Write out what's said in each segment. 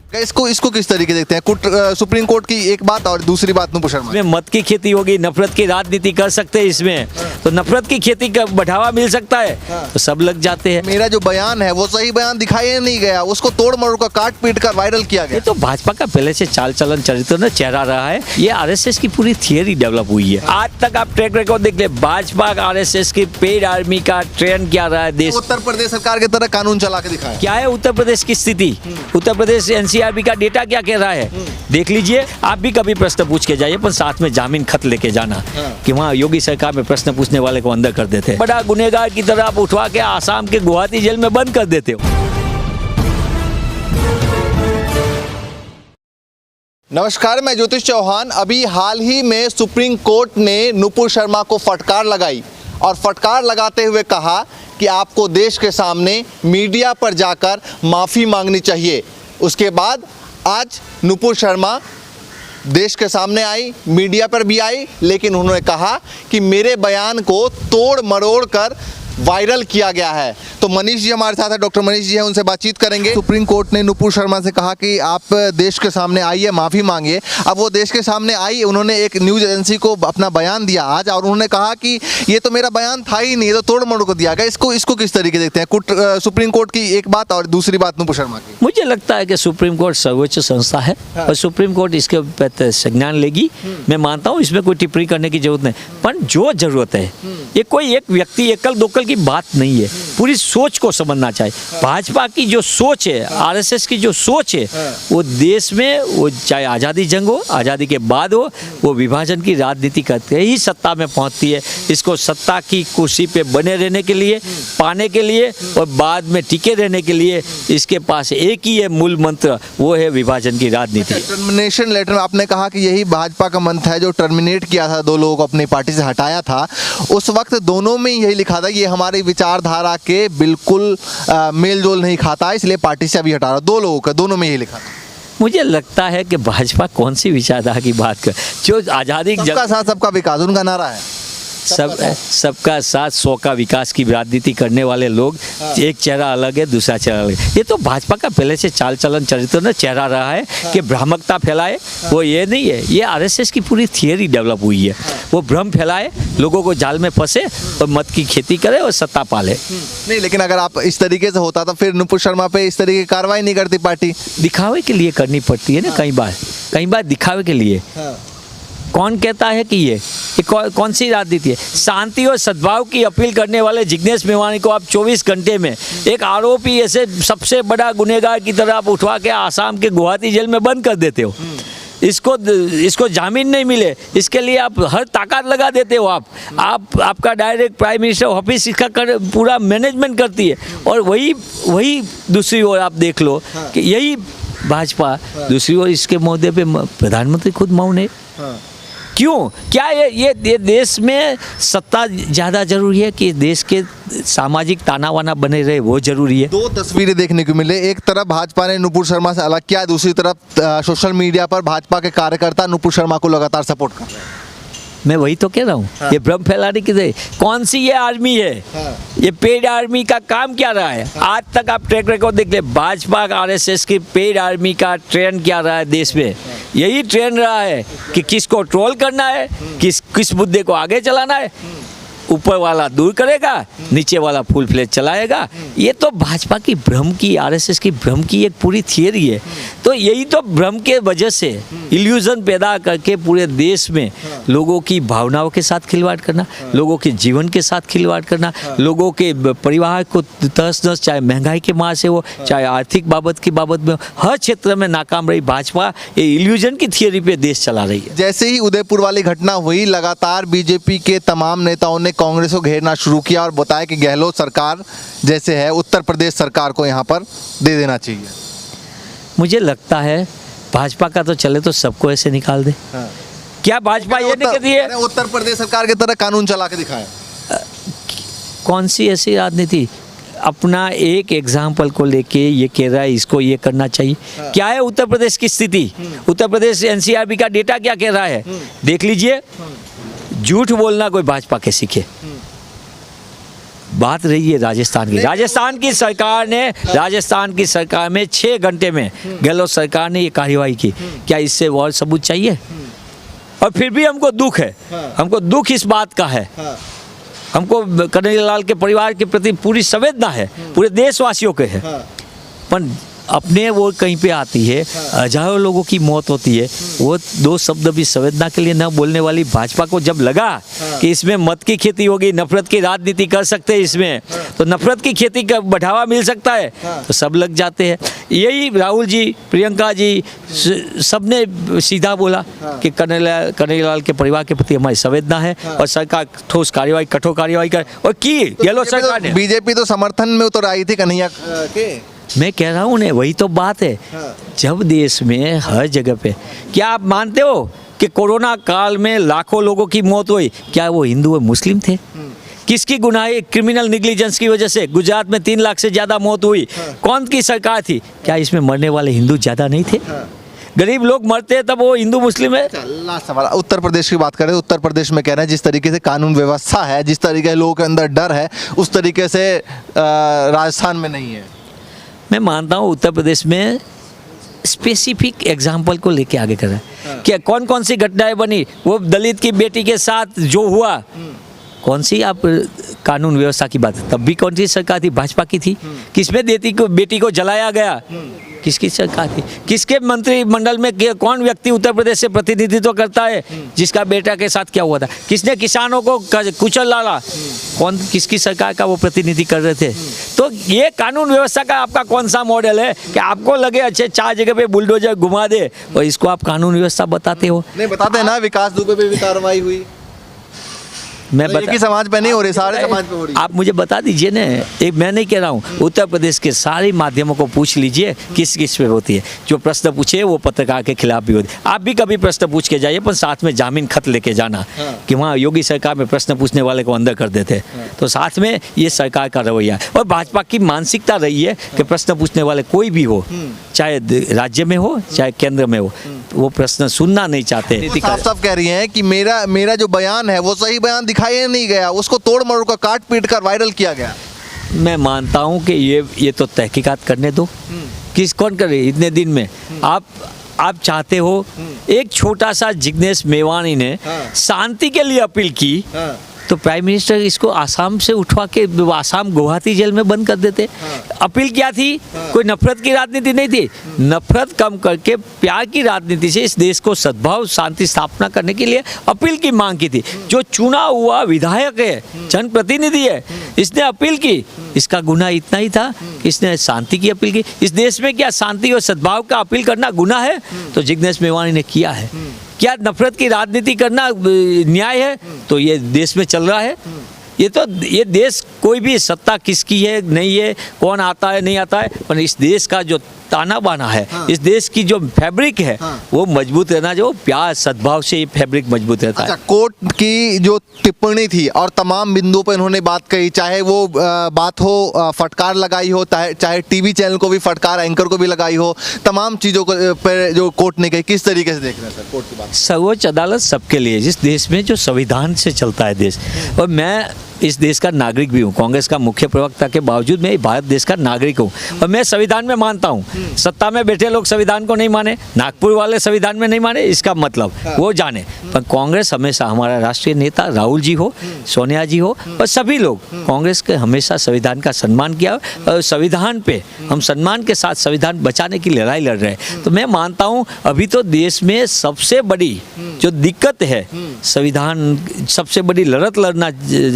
इसको किस तरीके देखते हैं? सुप्रीम कोर्ट की एक बात और दूसरी बात नुपुर शर्मा। इसमें मत की खेती होगी, नफरत की राजनीति कर सकते हैं इसमें, तो नफरत की खेती का बढ़ावा मिल सकता है, तो सब लग जाते हैं। मेरा जो बयान है वो सही बयान दिखाई नहीं गया, उसको तोड़ मरोड़ कर काट पीट कर वायरल किया ये गया। तो भाजपा का पहले से चाल चलन चरित्र न चेहरा रहा है। ये आरएसएस की पूरी थियरी डेवलप हुई है। आज तक आप ट्रैक रिकॉर्ड देख ले, भाजपा आरएसएस की पेड आर्मी का ट्रेंड क्या रहा है देश। उत्तर प्रदेश सरकार की तरह कानून चला के दिखाया। क्या है उत्तर प्रदेश की स्थिति, उत्तर प्रदेश एनसीआरबी का डेटा क्या कह रहा है, देख लीजिए। आप भी कभी प्रश्न पूछ के जाइए, पर साथ में जामीन खत लेके जाना कि वहाँ योगी सरकार में प्रश्न पूछने वाले को अंदर कर देते हैं। बड़ा गुनहगार की तरह आप उठवा के आसाम के गुवाहाटी जेल में बंद कर देते हो। नमस्कार, मैं ज्योतिष चौहान। अभी हाल ही में सुप्रीम कोर्ट ने नुपुर शर्मा को फटकार लगाई और फटकार लगाते हुए कहा कि आपको देश के सामने मीडिया पर जाकर माफ़ी मांगनी चाहिए। उसके बाद आज नुपुर शर्मा देश के सामने आई, मीडिया पर भी आई, लेकिन उन्होंने कहा कि मेरे बयान को तोड़ मरोड़ कर वायरल किया गया है। तो मनीष जी हमारे साथ है, डॉक्टर मनीष जी हैं, उनसे बातचीत करेंगे। सुप्रीम कोर्ट ने नुपुर शर्मा से कहा कि आप देश के सामने आइए, माफ़ी मांगिए। अब वो देश के सामने आई, उन्होंने एक न्यूज़ एजेंसी को अपना बयान दिया आज, और उन्होंने कहा कि ये तो मेरा बयान था ही नहीं, तो तोड़ मरोड़ को दिया गया। इसको किस तरीके देखते हैं? सुप्रीम कोर्ट की एक बात और दूसरी बात नुपुर शर्मा की। मुझे लगता है कि सुप्रीम कोर्ट सर्वोच्च संस्था है और सुप्रीम कोर्ट इसके ऊपर संज्ञान लेगी। मैं मानता हूँ इसमें कोई टिप्पणी करने की जरूरत नहीं, पर जो जरूरत है, ये कोई एक व्यक्ति एकल दोकल की बात नहीं है, पूरी सोच को समझना चाहिए। भाजपा की जो सोच है, आरएसएस की जो सोच है, वो देश में, वो चाहे आज़ादी जंग हो, आज़ादी के बाद हो, वो विभाजन की राजनीति करते ही सत्ता में पहुंचती है। इसको सत्ता की कुर्सी पे बने रहने के लिए, पाने के लिए और बाद में टिके रहने के लिए इसके पास एक ही है मूल मंत्र, वो है विभाजन की राजनीति। टर्मिनेशन लेटर में आपने कहा कि यही भाजपा का मंत्र है जो टर्मिनेट किया था, 2 लोगों को अपनी पार्टी से हटाया था। उस वक्त दोनों में यही लिखा था कि ये हमारी विचारधारा के बिल्कुल मेल जोल नहीं खाता, इसलिए पार्टी से अभी हटा रहा। 2 लोगों का, दोनों में यही लिखा था। मुझे लगता है कि भाजपा कौन सी विचारधारा की बात कर, जो आज़ादी सबका साथ सबका विकास उनका नारा है। सबका साथ 100 का विकास की राजनीति करने वाले लोग, एक चेहरा अलग है, दूसरा चेहरा अलग है। ये तो भाजपा का पहले से चाल चलन चरित्र न चेहरा रहा है कि भ्रामकता फैलाए, वो ये नहीं है। ये आरएसएस की पूरी थियरी डेवलप हुई है। वो भ्रम फैलाए, लोगों को जाल में फंसे और मत की खेती करे और सत्ता पाले। नहीं, लेकिन अगर आप इस तरीके से होता तो फिर नुपुर शर्मा पे इस तरीके की कार्रवाई नहीं करती पार्टी। दिखावे के लिए करनी पड़ती है ना, कई बार दिखावे के लिए। कौन कहता है कि ये कौन सी राजनीति है? शांति और सद्भाव की अपील करने वाले जिग्नेश मेवानी को आप 24 घंटे में एक आरोपी, ऐसे सबसे बड़ा गुनहगार की तरह आप उठवा के आसाम के गुवाहाटी जेल में बंद कर देते हो। इसको जामीन नहीं मिले, इसके लिए आप हर ताकत लगा देते हो। आपका डायरेक्ट प्राइम मिनिस्टर ऑफिस इसका पूरा मैनेजमेंट करती है। और वही दूसरी ओर आप देख लो कि यही भाजपा दूसरी ओर इसके मुद्दे पे प्रधानमंत्री खुद मौन है। क्यों? क्या ये देश में सत्ता ज़्यादा जरूरी है कि देश के सामाजिक ताना वाना बने रहे, वो जरूरी है? 2 तस्वीरें देखने को मिले। एक तरफ भाजपा ने नुपुर शर्मा से अलग किया, दूसरी तरफ सोशल मीडिया पर भाजपा के कार्यकर्ता नुपुर शर्मा को लगातार सपोर्ट कर रहे हैं। मैं वही तो कह रहा हूँ। ये भ्रम फैलाने की कौन सी ये आर्मी है? ये पेड आर्मी का काम क्या रहा है? आज तक आप ट्रैक रिकॉर्ड देख ले, भाजपा आरएसएस की पेड आर्मी का ट्रेंड क्या रहा है देश में? यही ट्रेंड रहा है कि किसको ट्रोल करना है, किस मुद्दे को आगे चलाना है। ऊपर वाला दूर करेगा, नीचे वाला फुल फ्लेज चलाएगा। ये तो भाजपा की भ्रम की, आरएसएस की भ्रम की एक पूरी थियरी है। तो यही तो भ्रम के वजह से इल्यूजन पैदा करके पूरे देश में लोगों की भावनाओं के साथ खिलवाड़ करना, लोगों के जीवन के साथ खिलवाड़ करना, लोगों के परिवार को तहस नहस, चाहे महंगाई के मार से हो, चाहे आर्थिक बाबत में हो, हर क्षेत्र में नाकाम रही भाजपा ये इल्यूजन की थियरी पे देश चला रही है। जैसे ही उदयपुर वाली घटना हुई, लगातार बीजेपी के तमाम नेताओं ने कांग्रेस को घेरना शुरू किया और बताया कि गहलोत सरकार जैसे है उत्तर प्रदेश सरकार को यहाँ पर दे देना चाहिए। मुझे लगता है भाजपा का तो चले तो सबको ऐसे निकाल दे। क्या भाजपा ये नहीं कहती है उत्तर प्रदेश सरकार की तरह कानून चला के दिखाया? कौन सी ऐसी राजनीति? अपना एक एग्जाम्पल को लेके ये कह रहा है इसको ये करना चाहिए। क्या है उत्तर प्रदेश की स्थिति? उत्तर प्रदेश एनसीआरबी का डेटा क्या कह रहा है, देख लीजिए। झूठ बोलना कोई भाजपा के सीखे। बात रही है राजस्थान की। राजस्थान की सरकार में 6 घंटे में गहलोत सरकार ने ये कार्यवाही की। क्या इससे और सबूत चाहिए? और फिर भी हमको दुख है, हमको दुख इस बात का है, हमको कन्हैयालाल के परिवार के प्रति पूरी संवेदना है, पूरे देशवासियों के है। पर अपने वो कहीं पे आती है, हजारों लोगों की मौत होती है, वो 2 शब्द भी संवेदना के लिए न बोलने वाली भाजपा को जब लगा कि इसमें मत की खेती होगी, नफरत की राजनीति कर सकते हैं इसमें, तो नफरत की खेती का बढ़ावा मिल सकता है, तो सब लग जाते हैं। यही राहुल जी, प्रियंका जी सबने सीधा बोला कि कन्हैयालाल के परिवार के प्रति हमारी संवेदना है और सरकार ठोस कार्यवाही, कठोर कार्यवाही कर, और की गहलोत सरकार ने। बीजेपी तो समर्थन में उतर आई थी कन्हैया के। मैं कह रहा हूँ, वही तो बात है। जब देश में हर जगह पे, क्या आप मानते हो कि कोरोना काल में लाखों लोगों की मौत हुई, क्या वो हिंदू और मुस्लिम थे? किसकी गुनाह? क्रिमिनल निग्लिजेंस की वजह से गुजरात में 3 लाख से ज़्यादा मौत हुई। कौन की सरकार थी? क्या इसमें मरने वाले हिंदू ज़्यादा नहीं थे? गरीब लोग मरते हैं तब वो हिंदू मुस्लिम है। लास्ट सवाल, उत्तर प्रदेश की बात करें तो उत्तर प्रदेश में कह रहे हैं जिस तरीके से कानून व्यवस्था है, जिस तरीके से लोगों के अंदर डर है, उस तरीके से राजस्थान में नहीं है। मैं मानता हूँ उत्तर प्रदेश में स्पेसिफिक एग्जाम्पल को लेके आगे कर रहा है। क्या कौन कौन सी घटनाएं बनी, वो दलित की बेटी के साथ जो हुआ, कौन सी आप कानून व्यवस्था की बात है? तब भी कौन सी सरकार थी? भाजपा की थी। किसमें बेटी को जलाया गया? किसकी सरकार थी? किसके मंत्रिमंडल में कौन व्यक्ति उत्तर प्रदेश से प्रतिनिधित्व करता है जिसका बेटा के साथ क्या हुआ था? किसने किसानों को कुचल डाला? कौन, किसकी सरकार का वो प्रतिनिधि कर रहे थे? तो ये कानून व्यवस्था का आपका कौन सा मॉडल है कि आपको लगे अच्छे 4 जगह पे बुलडोजर घुमा दे और इसको आप कानून व्यवस्था बताते हो? नहीं बताते ना, विकास दुबे पे भी कार्रवाई हुई। मैं तो एक ही समाज पे नहीं हो रही, सारे समाज पे हो रही। आप मुझे बता दीजिए ना, एक मैं नहीं कह रहा हूँ, उत्तर प्रदेश के सारे माध्यमों को पूछ लीजिए किस किस पे होती है। जो प्रश्न पूछे वो पत्रकार के खिलाफ भी होती है। आप भी कभी प्रश्न पूछ के जाइए, पर साथ में जामीन खत लेके जाना कि वहाँ योगी सरकार में प्रश्न पूछने वाले को अंदर कर देते। तो साथ में ये सरकार का रवैया है और भाजपा की मानसिकता रही है कि प्रश्न पूछने वाले कोई भी हो, चाहे राज्य में हो चाहे केंद्र में हो, वो प्रश्न सुनना नहीं चाहते। साफ कह रही हैं कि मेरा जो बयान है वो सही बयान दिखाई नहीं गया, उसको तोड़ मरोड़ कर काट पीट कर वायरल किया गया। मैं मानता हूं कि ये तो तहकीकात करने दो। कौन करे इतने दिन में? आप चाहते हो, एक छोटा सा जिग्नेश मेवानी ने शांति के लिए अपील की, तो प्राइम मिनिस्टर इसको आसाम से उठवा के आसाम गुवाहाटी जेल में बंद कर देते। अपील क्या थी? कोई नफरत की राजनीति नहीं थी, नफरत कम करके प्यार की राजनीति से इस देश को सद्भाव शांति स्थापना करने के लिए अपील की मांग की थी। जो चुना हुआ विधायक है, जनप्रतिनिधि है, इसने अपील की, इसका गुनाह इतना ही था कि इसने शांति की अपील की। इस देश में क्या शांति और सद्भाव का अपील करना गुनाह है? तो जिग्नेश मेवानी ने किया है। क्या नफरत की राजनीति करना न्याय है? तो ये देश में चल रहा है। ये देश, कोई भी सत्ता किसकी है नहीं है, कौन आता है नहीं आता है, पर इस देश का जो ताना बाना है, इस देश की जो फैब्रिक है वो मजबूत रहना, जो प्यार सद्भाव से ये फैब्रिक मजबूत रहता है। कोर्ट की जो टिप्पणी थी और तमाम बिंदुओं पर इन्होंने बात कही, चाहे वो बात हो फटकार लगाई हो, चाहे टीवी चैनल को भी फटकार, एंकर को भी लगाई हो, तमाम चीज़ों को पर जो कोर्ट ने कही, किस तरीके से देख रहे हैं सर कोर्ट की बात? सर्वोच्च अदालत सबके लिए, जिस देश में जो संविधान से चलता है देश, और मैं इस देश का नागरिक भी हूँ, कांग्रेस का मुख्य प्रवक्ता के बावजूद मैं भारत देश का नागरिक हूँ और मैं संविधान में मानता हूँ। सत्ता में बैठे लोग संविधान को नहीं माने, नागपुर वाले संविधान में नहीं माने, इसका मतलब वो जाने, पर कांग्रेस हमेशा, हमारा राष्ट्रीय नेता राहुल जी हो, सोनिया जी हो और सभी लोग कांग्रेस के हमेशा संविधान का सम्मान किया और संविधान पे हम सम्मान के साथ संविधान बचाने की लड़ाई लड़ रहे हैं। तो मैं मानता हूँ अभी तो देश में सबसे बड़ी जो दिक्कत है, संविधान सबसे बड़ी लड़त लड़ना,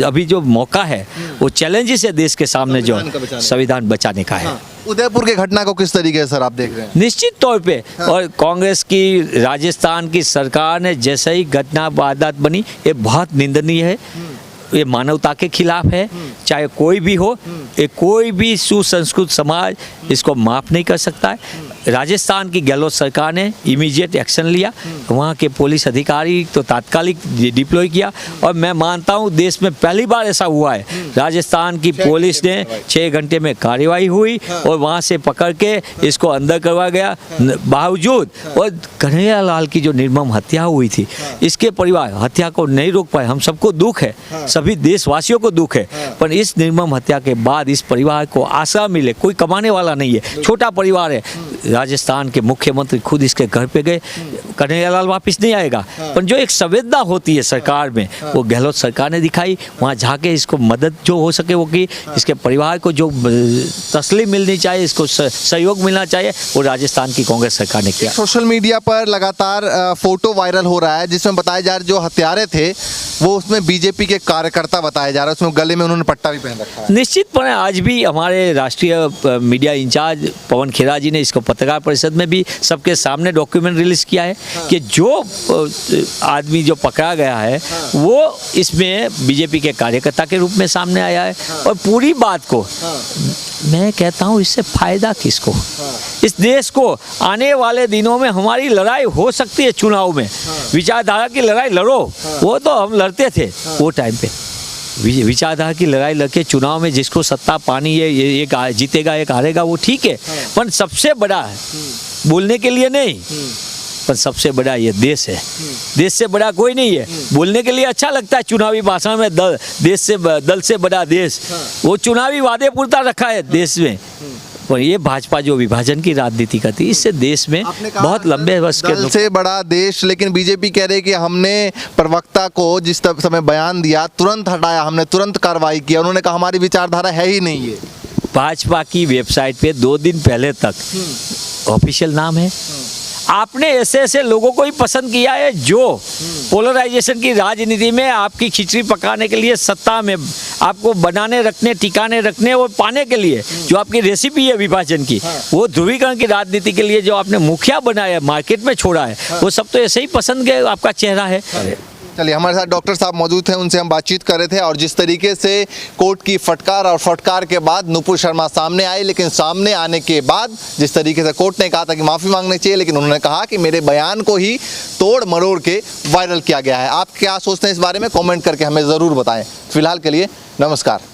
अभी जो मौका है वो चैलेंजेस है देश के सामने, जो संविधान बचाने का है। उदयपुर के घटना को किस तरीके से सर आप देख रहे हैं? निश्चित तौर पे, और कांग्रेस की राजस्थान की सरकार ने जैसे ही घटना वारदात बनी, ये बहुत निंदनीय है, ये मानवता के खिलाफ है। चाहे कोई भी हो, ये कोई भी सुसंस्कृत समाज इसको माफ नहीं कर सकता है। राजस्थान की गहलोत सरकार ने इमीडिएट एक्शन लिया, वहाँ के पुलिस अधिकारी तो तात्कालिक डिप्लॉय किया, और मैं मानता हूँ देश में पहली बार ऐसा हुआ है। राजस्थान की पुलिस ने 6 घंटे में कार्रवाई हुई और वहाँ से पकड़ के इसको अंदर करवा गया। बावजूद और कन्हैया लाल की जो निर्मम हत्या हुई थी, इसके परिवार हत्या को नहीं रोक पाए। हम सबको दुख है, सभी देशवासियों को दुख है, पर इस निर्मम हत्या के बाद इस परिवार को आशा मिले, कोई कमाने वाला नहीं है, छोटा परिवार है। राजस्थान के मुख्यमंत्री खुद इसके घर पे गए, कन्हैया लाल वापिस नहीं आएगा, पर जो एक संवेदना होती है सरकार में, वो गहलोत सरकार ने दिखाई। वहाँ जाके इसको मदद जो हो सके वो की, इसके परिवार को जो तसल्ली मिलनी चाहिए, इसको सहयोग मिलना चाहिए, वो राजस्थान की कांग्रेस सरकार ने किया। सोशल मीडिया पर लगातार फोटो वायरल हो रहा है जिसमें बताया जा रहा है जो हत्यारे थे वो उसमें बीजेपी के कार्यकर्ता बताए जा रहे हैं, उसमें गले में उन्होंने पट्टा भी पहन रखा है। निश्चितपणे आज भी हमारे राष्ट्रीय मीडिया इंचार्ज पवन खेरा जी ने इसको पत्रकार परिषद में भी सबके सामने डॉक्यूमेंट रिलीज किया है कि जो आदमी जो पकड़ा गया है वो इसमें बीजेपी के कार्यकर्ता के रूप में सामने आया है। और पूरी बात को मैं कहता हूँ, इससे फायदा किसको? इस देश को आने वाले दिनों में हमारी लड़ाई हो सकती है चुनाव में, विचारधारा की लड़ाई लड़ो, वो तो हम लड़ते थे वो टाइम पे। विचारधारा की लड़ाई लड़के चुनाव में जिसको सत्ता पानी है, एक जीतेगा एक हारेगा, वो ठीक है, पर सबसे बड़ा है बोलने के लिए नहीं, पर सबसे बड़ा ये देश है। देश से बड़ा कोई नहीं है। बोलने के लिए अच्छा लगता है चुनावी भाषण में, दल से बड़ा देश, वो चुनावी वादे पूरता रखा है देश में। पर ये भाजपा जो विभाजन की राजनीति करती है, इससे देश में बहुत लंबे वर्ष के दल से बड़ा देश, लेकिन बीजेपी कह रही है कि हमने प्रवक्ता को जिस समय बयान दिया तुरंत हटाया, हमने तुरंत कार्रवाई किया। उन्होंने कहा हमारी विचारधारा है ही नहीं है। भाजपा की वेबसाइट पे 2 दिन पहले तक ऑफिशियल नाम है। आपने ऐसे ऐसे लोगों को ही पसंद किया है जो पोलराइजेशन की राजनीति में आपकी खिचड़ी पकाने के लिए, सत्ता में आपको बनाने रखने, टिकाने रखने और पाने के लिए जो आपकी रेसिपी है विभाजन की, वो ध्रुवीकरण की राजनीति के लिए जो आपने मुखिया बनाया, मार्केट में छोड़ा है, वो सब तो ऐसे ही पसंद के आपका चेहरा है। चलिए, हमारे साथ डॉक्टर साहब मौजूद थे, उनसे हम बातचीत कर रहे थे और जिस तरीके से कोर्ट की फटकार और फटकार के बाद नुपुर शर्मा सामने आई, लेकिन सामने आने के बाद जिस तरीके से कोर्ट ने कहा था कि माफ़ी मांगनी चाहिए, लेकिन उन्होंने कहा कि मेरे बयान को ही तोड़ मरोड़ के वायरल किया गया है। आप क्या सोचते हैं इस बारे में? कमेंट करके हमें ज़रूर बताएं। फिलहाल के लिए नमस्कार।